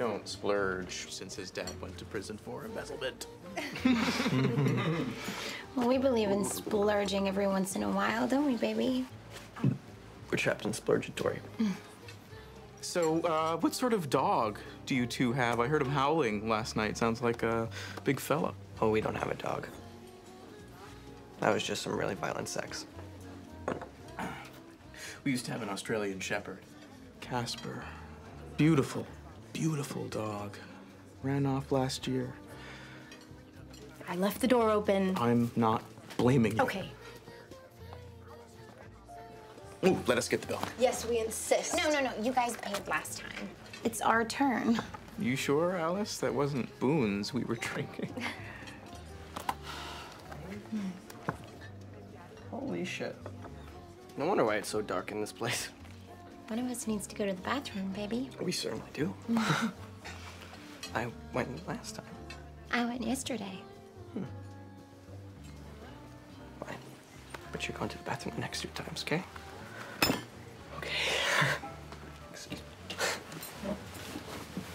don't splurge since his dad went to prison for embezzlement. Well, we believe in splurging every once in a while, don't we, baby? We're trapped in splurgatory. So, what sort of dog do you two have? I heard him howling last night. Sounds like a big fella. Oh, we don't have a dog. That was just some really violent sex. We used to have an Australian Shepherd. Casper. Beautiful, beautiful dog. Ran off last year. I left the door open. I'm not blaming you. Okay. Ooh, let us get the bill. Yes, we insist. No. You guys paid last time. It's our turn. You sure, Alice? That wasn't booze we were drinking. Holy shit. No wonder why it's so dark in this place. One of us needs to go to the bathroom, baby. We certainly do. I went last time. I went yesterday. Fine. But you're going to the bathroom the next 2 times, okay? Okay. Excuse me.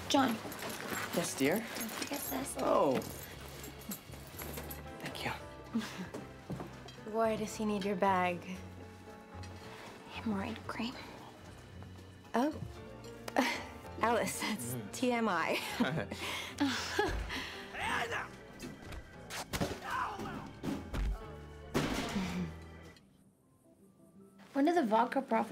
John. Yes, dear? Don't forget this. Oh. Thank you. Why does he need your bag? Hemorrhoid cream. Oh. Alice, that's TMI. When did the vodka profit